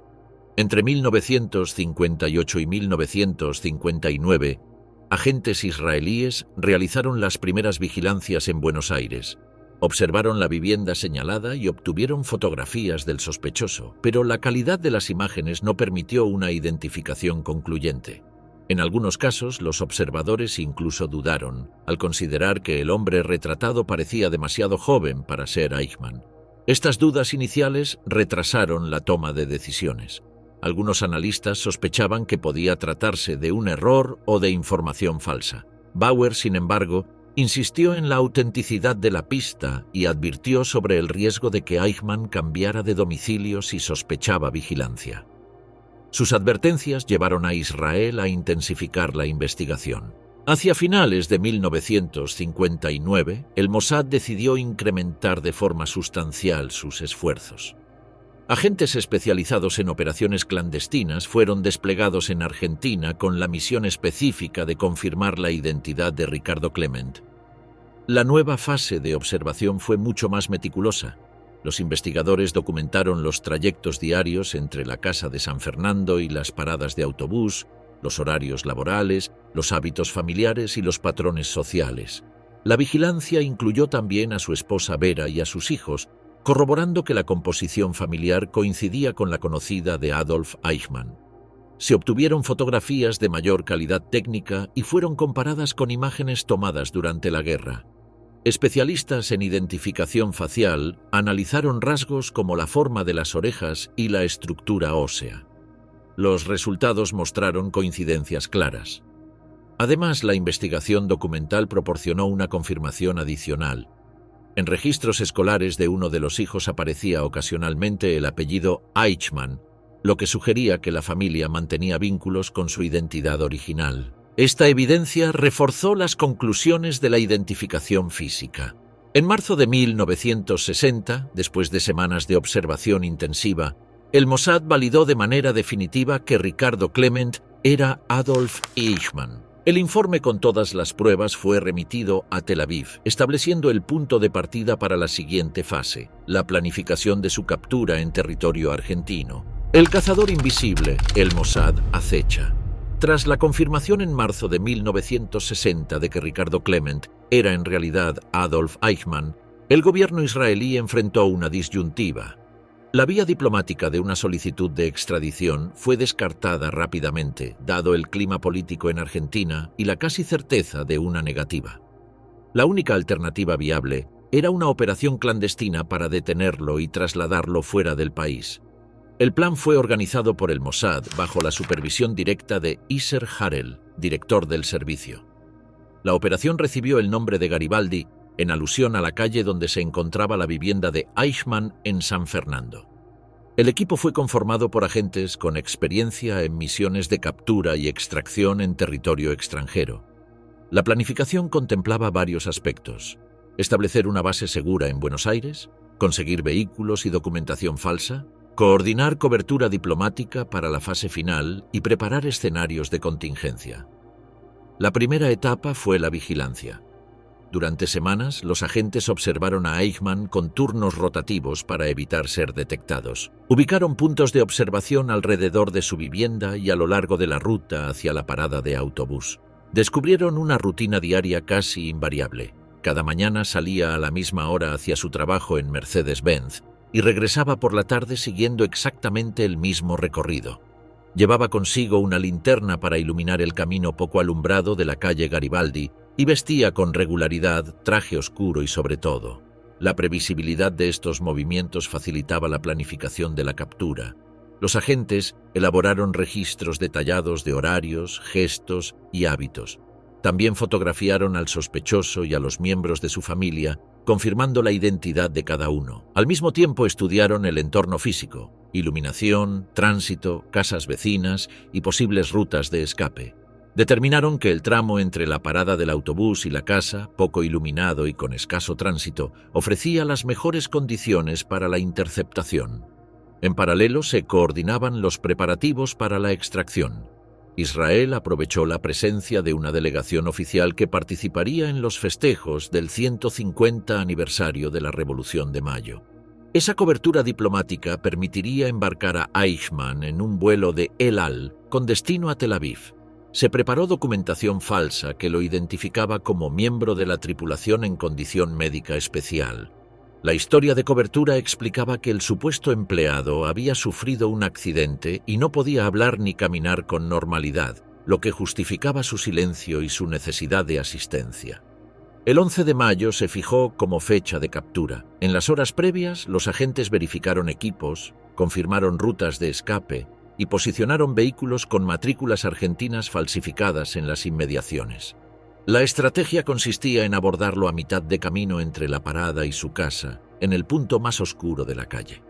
Entre 1958 y 1959, agentes israelíes realizaron las primeras vigilancias en Buenos Aires. Observaron la vivienda señalada y obtuvieron fotografías del sospechoso, pero la calidad de las imágenes no permitió una identificación concluyente. En algunos casos, los observadores incluso dudaron, al considerar que el hombre retratado parecía demasiado joven para ser Eichmann. Estas dudas iniciales retrasaron la toma de decisiones. Algunos analistas sospechaban que podía tratarse de un error o de información falsa. Bauer, sin embargo, insistió en la autenticidad de la pista y advirtió sobre el riesgo de que Eichmann cambiara de domicilio si sospechaba vigilancia. Sus advertencias llevaron a Israel a intensificar la investigación. Hacia finales de 1959, el Mossad decidió incrementar de forma sustancial sus esfuerzos. Agentes especializados en operaciones clandestinas fueron desplegados en Argentina con la misión específica de confirmar la identidad de Ricardo Clement. La nueva fase de observación fue mucho más meticulosa. Los investigadores documentaron los trayectos diarios entre la casa de San Fernando y las paradas de autobús, los horarios laborales, los hábitos familiares y los patrones sociales. La vigilancia incluyó también a su esposa Vera y a sus hijos, corroborando que la composición familiar coincidía con la conocida de Adolf Eichmann. Se obtuvieron fotografías de mayor calidad técnica y fueron comparadas con imágenes tomadas durante la guerra. Especialistas en identificación facial analizaron rasgos como la forma de las orejas y la estructura ósea. Los resultados mostraron coincidencias claras. Además, la investigación documental proporcionó una confirmación adicional. En registros escolares de uno de los hijos aparecía ocasionalmente el apellido Eichmann, lo que sugería que la familia mantenía vínculos con su identidad original. Esta evidencia reforzó las conclusiones de la identificación física. En marzo de 1960, después de semanas de observación intensiva, el Mossad validó de manera definitiva que Ricardo Clement era Adolf Eichmann. El informe con todas las pruebas fue remitido a Tel Aviv, estableciendo el punto de partida para la siguiente fase, la planificación de su captura en territorio argentino. El cazador invisible, el Mossad, acecha. Tras la confirmación en marzo de 1960 de que Ricardo Clement era en realidad Adolf Eichmann, el gobierno israelí enfrentó una disyuntiva. La vía diplomática de una solicitud de extradición fue descartada rápidamente, dado el clima político en Argentina y la casi certeza de una negativa. La única alternativa viable era una operación clandestina para detenerlo y trasladarlo fuera del país. El plan fue organizado por el Mossad bajo la supervisión directa de Isser Harel, director del servicio. La operación recibió el nombre de Garibaldi en alusión a la calle donde se encontraba la vivienda de Eichmann en San Fernando. El equipo fue conformado por agentes con experiencia en misiones de captura y extracción en territorio extranjero. La planificación contemplaba varios aspectos: establecer una base segura en Buenos Aires, conseguir vehículos y documentación falsa, coordinar cobertura diplomática para la fase final y preparar escenarios de contingencia. La primera etapa fue la vigilancia. Durante semanas, los agentes observaron a Eichmann con turnos rotativos para evitar ser detectados. Ubicaron puntos de observación alrededor de su vivienda y a lo largo de la ruta hacia la parada de autobús. Descubrieron una rutina diaria casi invariable. Cada mañana salía a la misma hora hacia su trabajo en Mercedes-Benz y regresaba por la tarde siguiendo exactamente el mismo recorrido. Llevaba consigo una linterna para iluminar el camino poco alumbrado de la calle Garibaldi y vestía con regularidad traje oscuro y, sobre todo, la previsibilidad de estos movimientos facilitaba la planificación de la captura. Los agentes elaboraron registros detallados de horarios, gestos y hábitos. También fotografiaron al sospechoso y a los miembros de su familia, confirmando la identidad de cada uno. Al mismo tiempo estudiaron el entorno físico, iluminación, tránsito, casas vecinas y posibles rutas de escape. Determinaron que el tramo entre la parada del autobús y la casa, poco iluminado y con escaso tránsito, ofrecía las mejores condiciones para la interceptación. En paralelo se coordinaban los preparativos para la extracción. Israel aprovechó la presencia de una delegación oficial que participaría en los festejos del 150 aniversario de la Revolución de Mayo. Esa cobertura diplomática permitiría embarcar a Eichmann en un vuelo de El Al con destino a Tel Aviv. Se preparó documentación falsa que lo identificaba como miembro de la tripulación en condición médica especial. La historia de cobertura explicaba que el supuesto empleado había sufrido un accidente y no podía hablar ni caminar con normalidad, lo que justificaba su silencio y su necesidad de asistencia. El 11 de mayo se fijó como fecha de captura. En las horas previas, los agentes verificaron equipos, confirmaron rutas de escape y posicionaron vehículos con matrículas argentinas falsificadas en las inmediaciones. La estrategia consistía en abordarlo a mitad de camino entre la parada y su casa, en el punto más oscuro de la calle.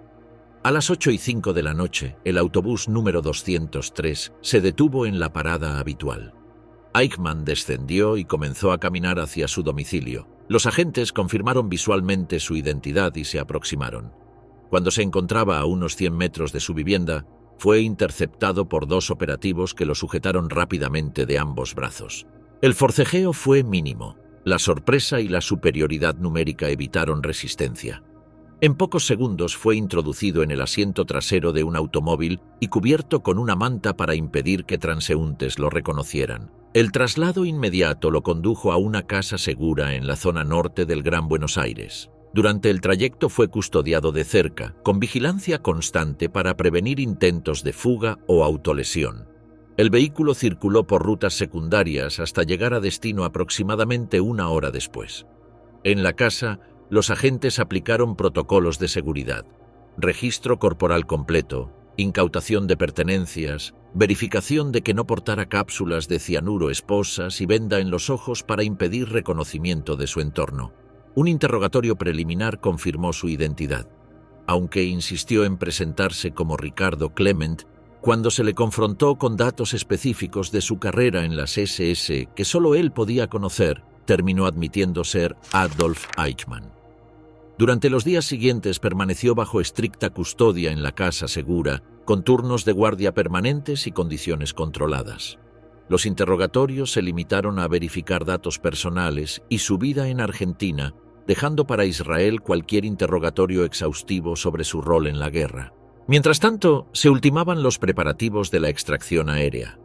A las 8:05 de la noche, el autobús número 203 se detuvo en la parada habitual. Eichmann descendió y comenzó a caminar hacia su domicilio. Los agentes confirmaron visualmente su identidad y se aproximaron. Cuando se encontraba a unos 100 metros de su vivienda, fue interceptado por 2 operativos que lo sujetaron rápidamente de ambos brazos. El forcejeo fue mínimo. La sorpresa y la superioridad numérica evitaron resistencia. En pocos segundos fue introducido en el asiento trasero de un automóvil y cubierto con una manta para impedir que transeúntes lo reconocieran. El traslado inmediato lo condujo a una casa segura en la zona norte del Gran Buenos Aires. Durante el trayecto fue custodiado de cerca, con vigilancia constante para prevenir intentos de fuga o autolesión. El vehículo circuló por rutas secundarias hasta llegar a destino aproximadamente 1 hora después. En la casa, los agentes aplicaron protocolos de seguridad: registro corporal completo, incautación de pertenencias, verificación de que no portara cápsulas de cianuro esposas y venda en los ojos para impedir reconocimiento de su entorno. Un interrogatorio preliminar confirmó su identidad, aunque insistió en presentarse como Ricardo Clement. Cuando se le confrontó con datos específicos de su carrera en las SS que solo él podía conocer, terminó admitiendo ser Adolf Eichmann. Durante los días siguientes permaneció bajo estricta custodia en la casa segura, con turnos de guardia permanentes y condiciones controladas. Los interrogatorios se limitaron a verificar datos personales y su vida en Argentina, dejando para Israel cualquier interrogatorio exhaustivo sobre su rol en la guerra. Mientras tanto, se ultimaban los preparativos de la extracción aérea.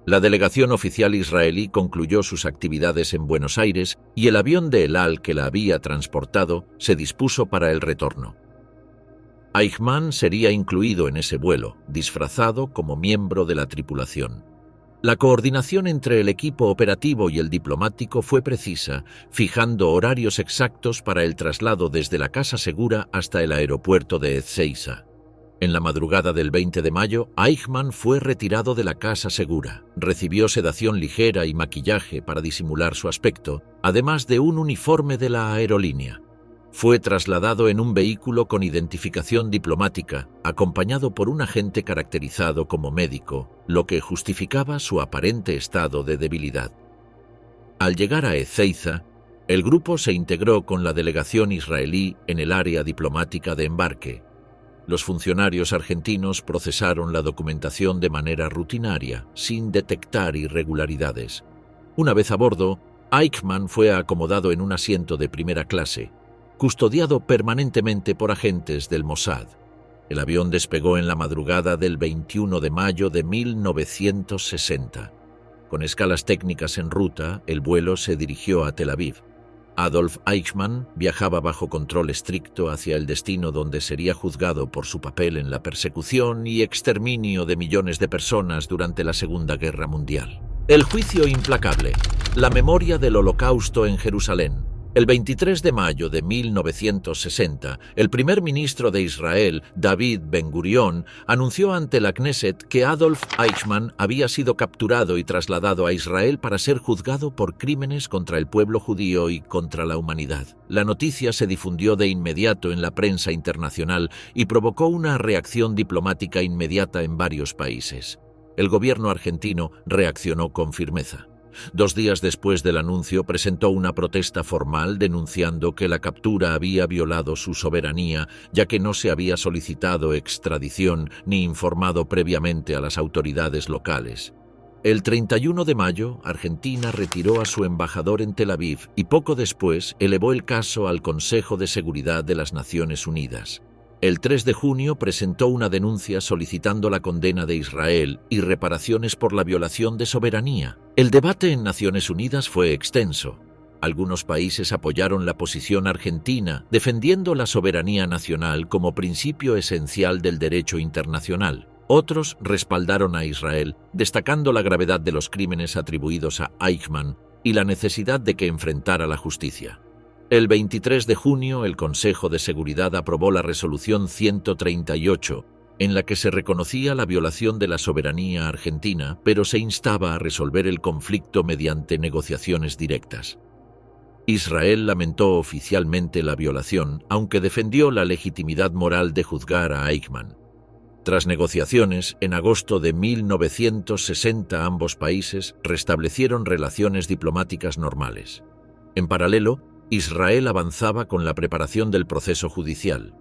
La delegación oficial israelí concluyó sus actividades en Buenos Aires y el avión de El Al que la había transportado se dispuso para el retorno. Eichmann sería incluido en ese vuelo, disfrazado como miembro de la tripulación. La coordinación entre el equipo operativo y el diplomático fue precisa, fijando horarios exactos para el traslado desde la casa segura hasta el aeropuerto de Ezeiza. En la madrugada del 20 de mayo, Eichmann fue retirado de la casa segura. Recibió sedación ligera y maquillaje para disimular su aspecto, además de un uniforme de la aerolínea. Fue trasladado en un vehículo con identificación diplomática, acompañado por un agente caracterizado como médico, lo que justificaba su aparente estado de debilidad. Al llegar a Ezeiza, el grupo se integró con la delegación israelí en el área diplomática de embarque. Los funcionarios argentinos procesaron la documentación de manera rutinaria, sin detectar irregularidades. Una vez a bordo, Eichmann fue acomodado en un asiento de primera clase, custodiado permanentemente por agentes del Mossad. El avión despegó en la madrugada del 21 de mayo de 1960. Con escalas técnicas en ruta, el vuelo se dirigió a Tel Aviv. Adolf Eichmann viajaba bajo control estricto hacia el destino donde sería juzgado por su papel en la persecución y exterminio de millones de personas durante la Segunda Guerra Mundial. El juicio implacable. La memoria del Holocausto en Jerusalén. El 23 de mayo de 1960, el primer ministro de Israel, David Ben-Gurión, anunció ante la Knesset que Adolf Eichmann había sido capturado y trasladado a Israel para ser juzgado por crímenes contra el pueblo judío y contra la humanidad. La noticia se difundió de inmediato en la prensa internacional y provocó una reacción diplomática inmediata en varios países. El gobierno argentino reaccionó con firmeza. 2 días después del anuncio presentó una protesta formal denunciando que la captura había violado su soberanía, ya que no se había solicitado extradición ni informado previamente a las autoridades locales. El 31 de mayo, Argentina retiró a su embajador en Tel Aviv y poco después elevó el caso al Consejo de Seguridad de las Naciones Unidas. El 3 de junio presentó una denuncia solicitando la condena de Israel y reparaciones por la violación de soberanía. El debate en Naciones Unidas fue extenso. Algunos países apoyaron la posición argentina, defendiendo la soberanía nacional como principio esencial del derecho internacional. Otros respaldaron a Israel, destacando la gravedad de los crímenes atribuidos a Eichmann y la necesidad de que enfrentara la justicia. El 23 de junio, el Consejo de Seguridad aprobó la Resolución 138, en la que se reconocía la violación de la soberanía argentina, pero se instaba a resolver el conflicto mediante negociaciones directas. Israel lamentó oficialmente la violación, aunque defendió la legitimidad moral de juzgar a Eichmann. Tras negociaciones, en agosto de 1960 ambos países restablecieron relaciones diplomáticas normales. En paralelo, Israel avanzaba con la preparación del proceso judicial.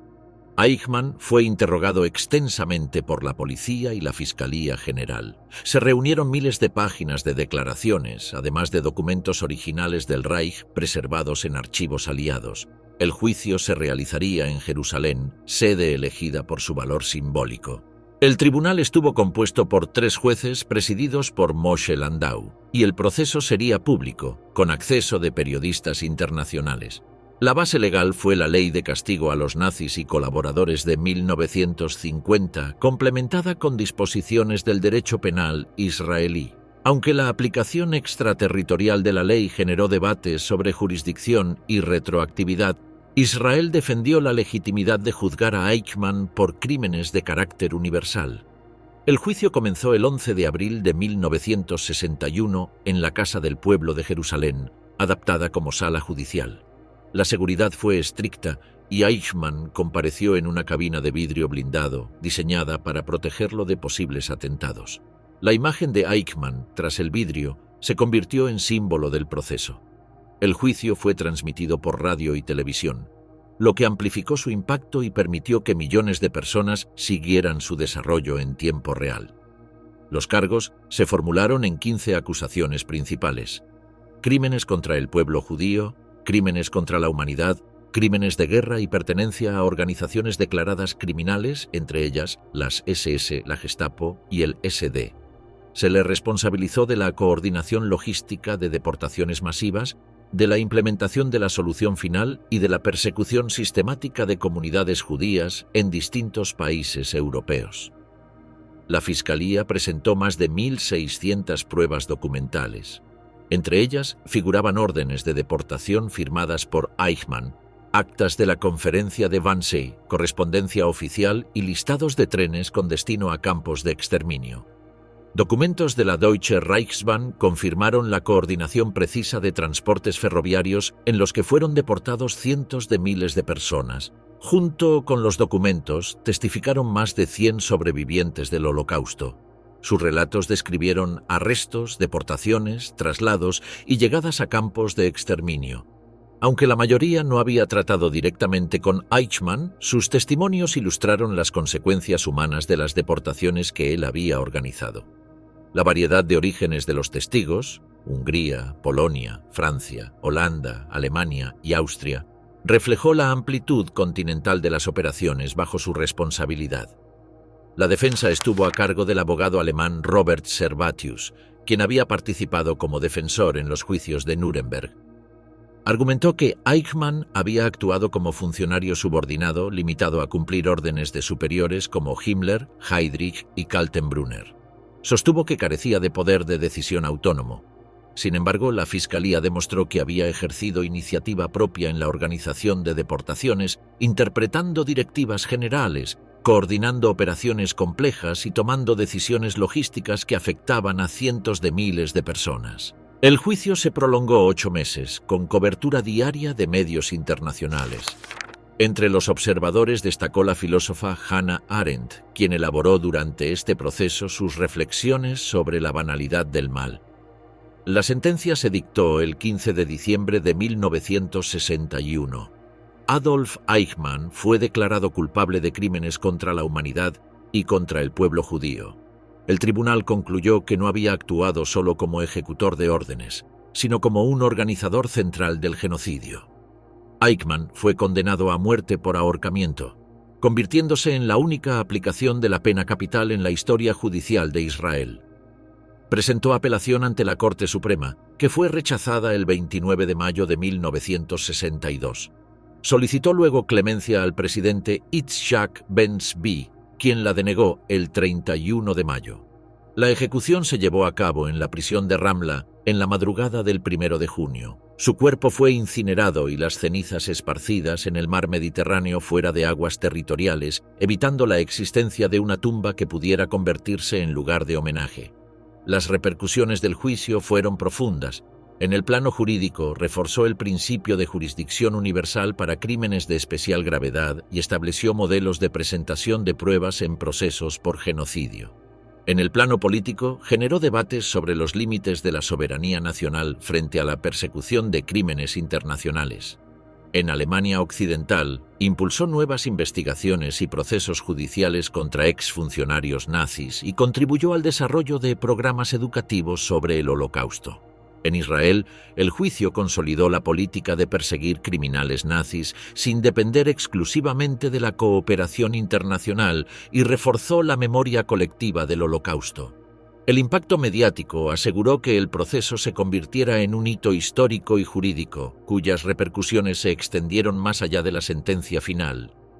Eichmann fue interrogado extensamente por la policía y la Fiscalía General. Se reunieron miles de páginas de declaraciones, además de documentos originales del Reich preservados en archivos aliados. El juicio se realizaría en Jerusalén, sede elegida por su valor simbólico. El tribunal estuvo compuesto por 3 jueces presididos por Moshe Landau, y el proceso sería público, con acceso de periodistas internacionales. La base legal fue la Ley de Castigo a los Nazis y Colaboradores de 1950, complementada con disposiciones del derecho penal israelí. Aunque la aplicación extraterritorial de la ley generó debates sobre jurisdicción y retroactividad, Israel defendió la legitimidad de juzgar a Eichmann por crímenes de carácter universal. El juicio comenzó el 11 de abril de 1961 en la Casa del Pueblo de Jerusalén, adaptada como sala judicial. La seguridad fue estricta y Eichmann compareció en una cabina de vidrio blindado, diseñada para protegerlo de posibles atentados. La imagen de Eichmann, tras el vidrio, se convirtió en símbolo del proceso. El juicio fue transmitido por radio y televisión, lo que amplificó su impacto y permitió que millones de personas siguieran su desarrollo en tiempo real. Los cargos se formularon en 15 acusaciones principales: crímenes contra el pueblo judío, crímenes contra la humanidad, crímenes de guerra y pertenencia a organizaciones declaradas criminales, entre ellas las SS, la Gestapo y el SD. Se le responsabilizó de la coordinación logística de deportaciones masivas, de la implementación de la solución final y de la persecución sistemática de comunidades judías en distintos países europeos. La Fiscalía presentó más de 1.600 pruebas documentales. Entre ellas figuraban órdenes de deportación firmadas por Eichmann, actas de la conferencia de Wannsee, correspondencia oficial y listados de trenes con destino a campos de exterminio. Documentos de la Deutsche Reichsbahn confirmaron la coordinación precisa de transportes ferroviarios en los que fueron deportados cientos de miles de personas. Junto con los documentos, testificaron más de 100 sobrevivientes del Holocausto. Sus relatos describieron arrestos, deportaciones, traslados y llegadas a campos de exterminio. Aunque la mayoría no había tratado directamente con Eichmann, sus testimonios ilustraron las consecuencias humanas de las deportaciones que él había organizado. La variedad de orígenes de los testigos, Hungría, Polonia, Francia, Holanda, Alemania y Austria, reflejó la amplitud continental de las operaciones bajo su responsabilidad. La defensa estuvo a cargo del abogado alemán Robert Servatius, quien había participado como defensor en los juicios de Nuremberg. Argumentó que Eichmann había actuado como funcionario subordinado limitado a cumplir órdenes de superiores como Himmler, Heydrich y Kaltenbrunner. Sostuvo que carecía de poder de decisión autónomo. Sin embargo, la Fiscalía demostró que había ejercido iniciativa propia en la organización de deportaciones, interpretando directivas generales, coordinando operaciones complejas y tomando decisiones logísticas que afectaban a cientos de miles de personas. El juicio se prolongó 8 meses, con cobertura diaria de medios internacionales. Entre los observadores destacó la filósofa Hannah Arendt, quien elaboró durante este proceso sus reflexiones sobre la banalidad del mal. La sentencia se dictó el 15 de diciembre de 1961. Adolf Eichmann fue declarado culpable de crímenes contra la humanidad y contra el pueblo judío. El tribunal concluyó que no había actuado solo como ejecutor de órdenes, sino como un organizador central del genocidio. Eichmann fue condenado a muerte por ahorcamiento, convirtiéndose en la única aplicación de la pena capital en la historia judicial de Israel. Presentó apelación ante la Corte Suprema, que fue rechazada el 29 de mayo de 1962. Solicitó luego clemencia al presidente Itzhak Ben-Zvi, quien la denegó el 31 de mayo. La ejecución se llevó a cabo en la prisión de Ramla en la madrugada del 1 de junio. Su cuerpo fue incinerado y las cenizas esparcidas en el mar Mediterráneo fuera de aguas territoriales, evitando la existencia de una tumba que pudiera convertirse en lugar de homenaje. Las repercusiones del juicio fueron profundas. En el plano jurídico, reforzó el principio de jurisdicción universal para crímenes de especial gravedad y estableció modelos de presentación de pruebas en procesos por genocidio. En el plano político, generó debates sobre los límites de la soberanía nacional frente a la persecución de crímenes internacionales. En Alemania Occidental, impulsó nuevas investigaciones y procesos judiciales contra exfuncionarios nazis y contribuyó al desarrollo de programas educativos sobre el Holocausto. En Israel, el juicio consolidó la política de perseguir criminales nazis sin depender exclusivamente de la cooperación internacional y reforzó la memoria colectiva del Holocausto. El impacto mediático aseguró que el proceso se convirtiera en un hito histórico y jurídico, cuyas repercusiones se extendieron más allá de la sentencia final.